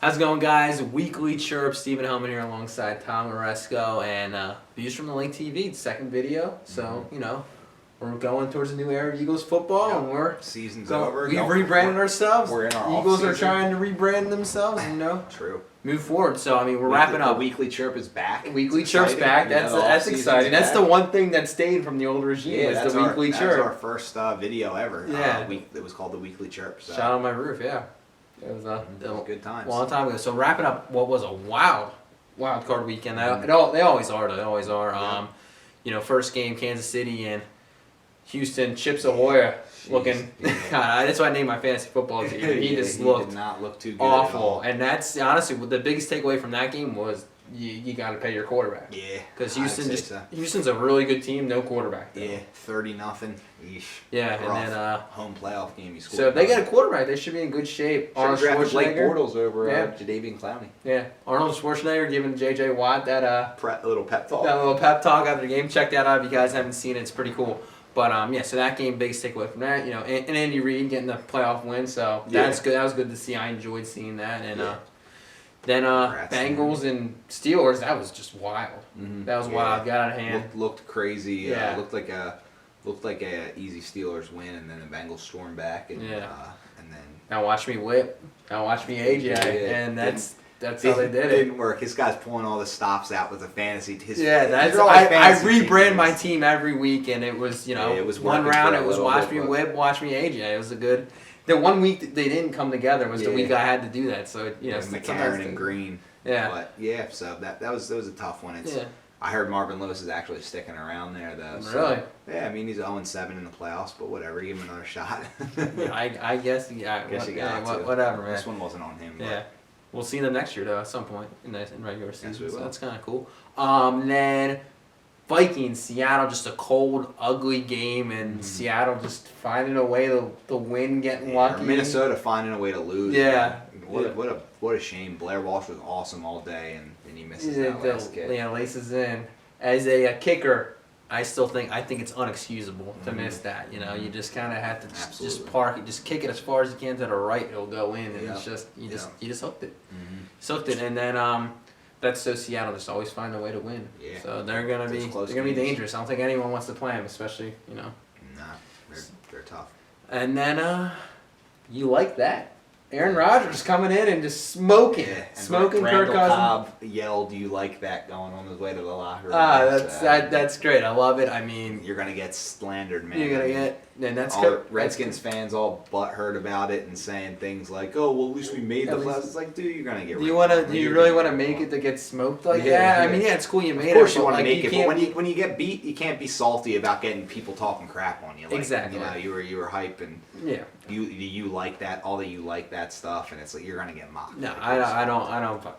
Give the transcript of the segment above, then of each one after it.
How's it going, guys? Weekly Chirp, Stephen Hellmann here alongside Tom Aresco and Views from the Link TV, second video. So, you know, we're going towards a new era of Eagles football, and we're season's over. We've rebranded ourselves. We're in our Eagles off-season. are trying to rebrand themselves, you know. True. Move forward. So, I mean, we're wrapping up. The Weekly Chirp is back. Weekly Chirp's back. That's exciting. That's the one thing that stayed from the old regime. Yeah, was the Weekly Chirp. That was our first video ever. Yeah. It was called the Weekly Chirp. So. Shot on my roof. Yeah. It was a good times. Long time ago. So wrapping up what was a wild card weekend. They always are. They always are. Yeah. You know, first game Kansas City and Houston. Chips Ahoy looking. God, that's why I named my fantasy football team. He just looked did not look too good awful. at all. And that's honestly the biggest takeaway from that game was you got to pay your quarterback. Yeah. Because Houston's a really good team. No quarterback. Though. Yeah, 30-0. Yeah, rough. and then home playoff game. You scored. So if they get a quarterback, they should be in good shape. Arnold Schwarzenegger, Blake Bortles over yeah. Jadeveon Clowney. Yeah, Arnold Schwarzenegger giving J.J. Watt that little pep talk. That little pep talk after the game. Check that out if you guys haven't seen it. It's pretty cool. But yeah, so that game, biggest takeaway from that, you know, and Andy Reid getting the playoff win. So that's good. That was good to see. I enjoyed seeing that. And then Bengals and Steelers, that was just wild. Mm-hmm. That was wild. Got out of hand. Looked crazy. Yeah. Looked like a easy Steelers win, and then the Bengals stormed back. And, and then now watch me whip. Now watch me AJ, and that's how they did it. Didn't work. His guy's pulling all the stops out with the fantasy. I rebrand my team every week, and it was it was one round. It was watch me whip, watch me AJ. It was a good. The one week that they didn't come together was the week I had to do that. So McCarron and Green. Yeah. But so that was a tough one. I heard Marvin Lewis is actually sticking around there though. Really? So, yeah, I mean he's 0-7 in the playoffs, but whatever, give him another shot. I guess whatever, man. This one wasn't on him. Yeah. We'll see them next year though at some point in regular season. Yes, we will. So that's kind of cool. Then Vikings, Seattle, just a cold, ugly game, and Seattle just finding a way to win, getting lucky. Minnesota finding a way to lose. Yeah. What a shame. Blair Walsh was awesome all day, and he misses that last kick. Yeah, laces in. As a kicker, I think it's unexcusable to miss that. You know, you just kind of have to just park it, just kick it as far as you can to the right. It'll go in, and it's just you just hooked it. Hooked it, and then that's so Seattle just always find a way to win. Yeah. So they're gonna be dangerous. I don't think anyone wants to play them, especially Nah, they're tough. And then you like that. Aaron Rodgers coming in and just smoking Kirk Cousins. Cobb yelled, "You like that?" going on his way to the locker room. That's great. I love it. I mean, you're gonna get slandered, man. You're gonna get, and that's all Redskins fans all butthurt about it and saying things like, "Oh, well, at least we made the playoffs." It's like, dude, you're gonna get. Do you really want to make it to get smoked like that? I mean, it's cool you made it. Of course, you want to like, make it, but when you get beat, you can't be salty about getting people talking crap on you. Like, exactly. You know, you were hype and you like that, all that you like that stuff, and it's like you're gonna get mocked. No, I don't.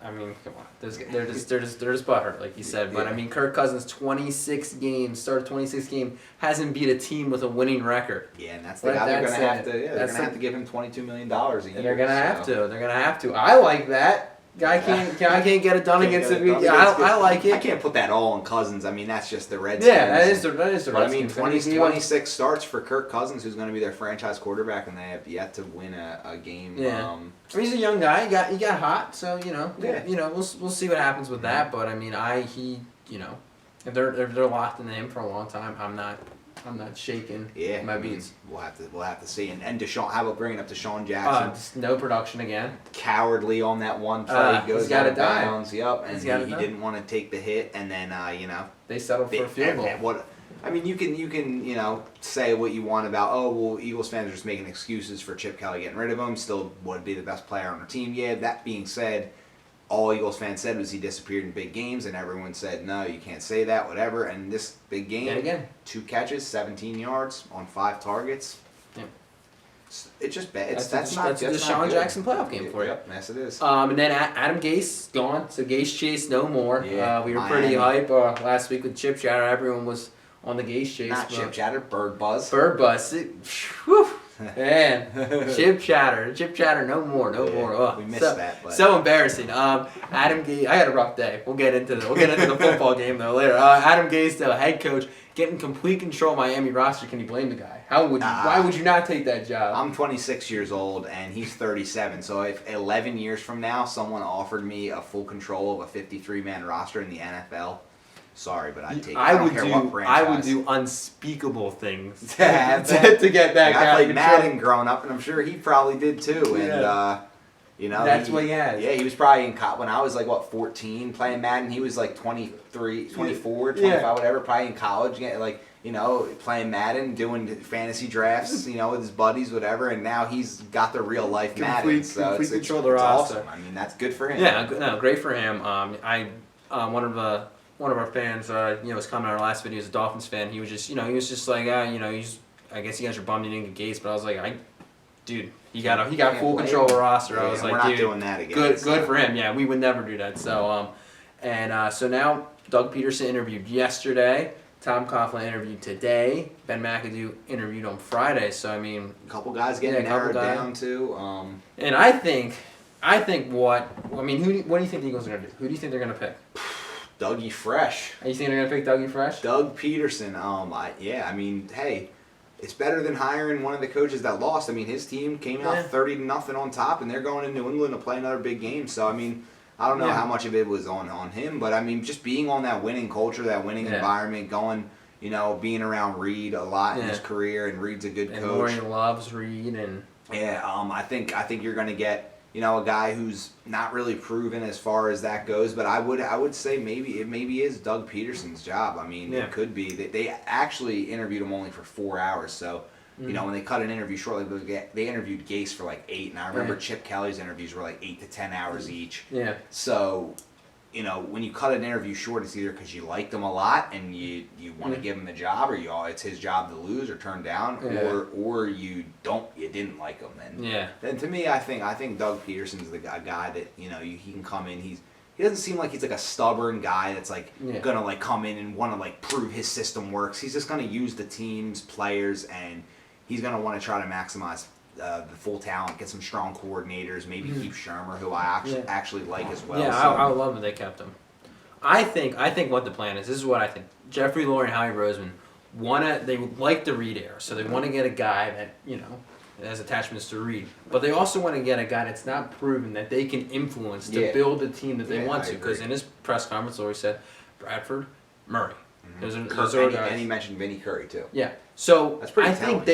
I mean, come on. They're just butthurt, like you said. But I mean, Kirk Cousins, 26 games, started 26 game, hasn't beat a team with a winning record. Yeah, and that's the guy they're gonna have to. Yeah, they're gonna have to give him $22 million a year. They're gonna have to. They're gonna have to. I like that. Guy can't get it done against the. I like it. I can't put that all on Cousins. I mean, that's just the Redskins. Yeah, that is the Redskins. But I mean, 26 starts for Kirk Cousins, who's going to be their franchise quarterback, and they have yet to win a game. Yeah. He's a young guy. He got hot, so we'll see what happens with that. But I mean, if they're locked into him for a long time, I'm not shaking my beats. We'll have to see. And Deshaun, how about bringing up Deshaun Jackson? Just no production again. Cowardly on that one play. He goes out of bounds. Yep. And he didn't want to take the hit, and then they settled for a field goal. I mean, you can say what you want about, oh, well, Eagles fans are just making excuses for Chip Kelly getting rid of him. Still would be the best player on our team. Yeah. That being said, all Eagles fans said was he disappeared in big games, and everyone said, no, you can't say that, whatever. And this big game, 2 catches, 17 yards on 5 targets. Yeah. It's just bad. That's not the Deshaun Jackson playoff game for you. Yep, yes, it is. And then Adam Gase gone, so Gase chase no more. Yeah, we were pretty hype last week with Chip Chatter. Everyone was on the Gase chase. Not Chip Chatter, Bird Buzz. Bird Buzz. Man, Chip chatter, no more. Oh, we missed that. But. So embarrassing. Adam Gase, I had a rough day. We'll get into the football game though later. Adam Gase, though, head coach, getting complete control of Miami roster. Can you blame the guy? Why would you not take that job? I'm 26 years old and he's 37. So if 11 years from now someone offered me a full control of a 53-man roster in the NFL, sorry, but I'd take it. I would do unspeakable things to get that guy. I played Madden growing up, and I'm sure he probably did too. Yeah. And you know, that's what he has. Yeah, he was probably in when I was like 14 playing Madden. He was like 23, 24, 25, whatever. Probably in college, like playing Madden, doing fantasy drafts, with his buddies, whatever. And now he's got the real life Madden. So complete it's control of the roster. Awesome. I mean, that's good for him. Yeah, no, great for him. One of our fans, was commenting on our last video. He's a Dolphins fan. He was just, like, I guess you guys are bummed you didn't get Gase, but I was like, dude, he got full control of the roster. I was like, we're not dude, doing that again. Good for him. Yeah, we would never do that. So, so now Doug Peterson interviewed yesterday. Tom Coughlin interviewed today. Ben McAdoo interviewed on Friday. So I mean, a couple guys getting narrowed down too. And I think what do you think the Eagles are gonna do? Who do you think they're gonna pick? Dougie Fresh. You think they're gonna pick Dougie Fresh? Doug Peterson. I mean, hey, it's better than hiring one of the coaches that lost. I mean, his team came out 30-0 on top, and they're going to New England to play another big game. So I mean, I don't know how much of it was on him, but I mean, just being on that winning culture, that winning environment, going, being around Reed a lot in his career, and Reed's a good coach. Murray loves Reed, and I think you're going to get. A guy who's not really proven as far as that goes, but I would say maybe it is Doug Peterson's job. I mean, it could be. They actually interviewed him only for 4 hours, so when they cut an interview shortly, they interviewed Gase for like 8, and I remember Chip Kelly's interviews were like 8 to 10 hours each. Yeah. So, when you cut an interview short, it's either because you liked him a lot and you want to give him the job, or it's his job to lose or turn down, or you didn't like him. And then to me, I think Doug Peterson's the guy that he can come in. He doesn't seem like he's like a stubborn guy that's like gonna like come in and want to like prove his system works. He's just gonna use the team's players, and he's gonna want to try to maximize the full talent, get some strong coordinators, maybe keep Shermer, who I actually like as well. Yeah, I would love that they kept him. I think what the plan is. This is what I think. Jeffrey Lurie and Howie Roseman they like the Reed era, so they want to get a guy that has attachments to Reed, but they also want to get a guy that's not proven that they can influence to build the team that they want to. Because in his press conference, Lurie said Bradford, Murray. Those are guys. And he mentioned Vinny Curry too. Yeah. So that's pretty I think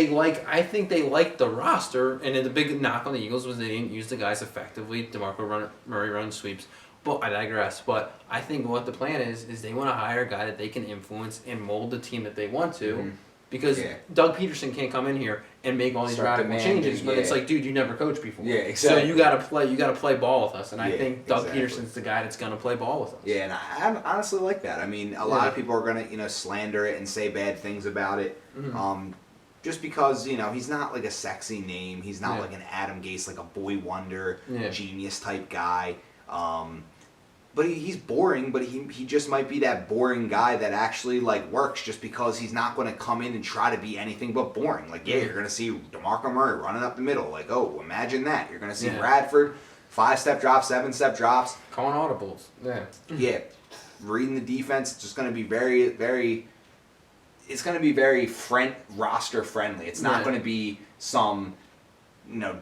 they like the roster, and then the big knock on the Eagles was they didn't use the guys effectively. DeMarco Murray runs sweeps. But I digress. But I think what the plan is they want to hire a guy that they can influence and mold the team that they want to. Because Doug Peterson can't come in here and make all these radical changes. But it's like, dude, you never coached before. Yeah, exactly. So you gotta play ball with us. And I think Doug Peterson's the guy that's gonna play ball with us. Yeah, and I honestly like that. I mean, a lot of people are gonna slander it and say bad things about it. Just because he's not like a sexy name. He's not like an Adam Gase, like a boy wonder, genius type guy. But he's boring, but he just might be that boring guy that actually like works, just because he's not going to come in and try to be anything but boring. Like, you're going to see DeMarco Murray running up the middle. Like, oh, imagine that. You're going to see Bradford, 5-step drops, 7-step drops. Calling audibles. Yeah. Reading the defense. It's just going to be very, very... It's going to be very roster friendly. It's not going to be some...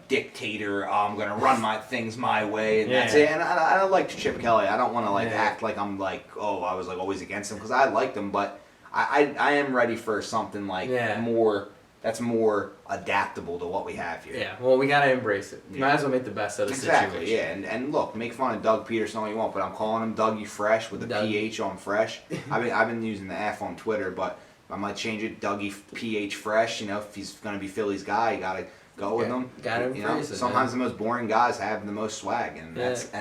dictator. I'm gonna run my things my way, and that's it. And I like Chip Kelly. I don't want to act like I'm like, I was like always against him, because I liked him, but I am ready for something like more that's more adaptable to what we have here. Yeah. Well, we gotta embrace it. Might as well make the best of the situation. Yeah. And look, make fun of Doug Peterson all you want, but I'm calling him Dougie Fresh with a PH on Fresh. I've been using the F on Twitter, but I might change it, Dougie PH Fresh. If he's gonna be Philly's guy, you gotta go with them. Sometimes the most boring guys have the most swag, and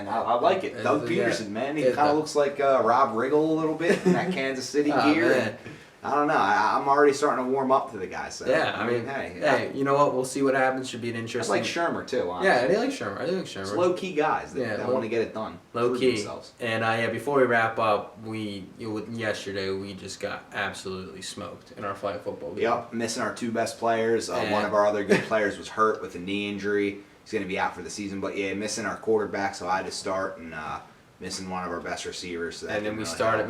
I like it. Doug Peterson, man, he kind of looks like Rob Riggle a little bit in that Kansas City gear. I don't know. I'm already starting to warm up to the guy. So Yeah, I mean, hey, you know what? We'll see what happens. Should be an I interesting. like Shermer too. Honestly. Yeah, I do like Shermer. It's low key guys that want to get it done. Low key. Themselves. And yeah, before we wrap up, yesterday we just got absolutely smoked in our flag football game. Yep, missing our 2 best players. One of our other good players was hurt with a knee injury. He's going to be out for the season. But yeah, missing our quarterback, so I had to start, and missing one of our best receivers. So and then we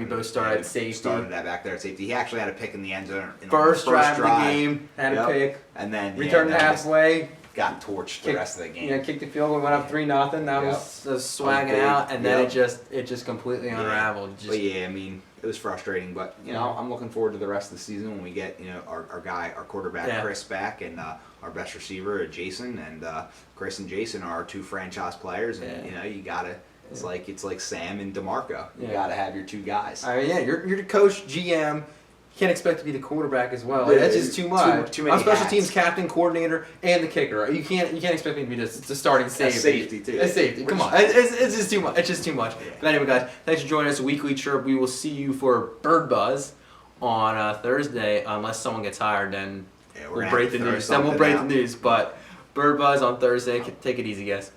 both started at safety. Started that back there at safety. He actually had a pick in the end zone. First drive of the game, had a pick. And then returned halfway. Got torched the rest of the game. Yeah, kicked the field goal, went up 3-0. That was swagging out, and then it just completely unraveled. But yeah, I mean, it was frustrating. But I'm looking forward to the rest of the season when we get our quarterback Chris back, and our best receiver Jason, and Chris and Jason are our 2 franchise players, and you gotta. It's like Sam and DeMarco. You gotta have your 2 guys. You're the coach, GM. You can't expect to be the quarterback as well. That's just too much. Too many I'm special hats. teams captain, coordinator, and the kicker. You can't expect me to be the starting safety. Safety too. A safety. Come on, it's just too much. It's just too much. Yeah. But anyway, guys, thanks for joining us. Weekly Chirp. We will see you for Bird Buzz on Thursday, unless someone gets hired. Then we'll break the news. Then we'll break the news. But Bird Buzz on Thursday. Take it easy, guys.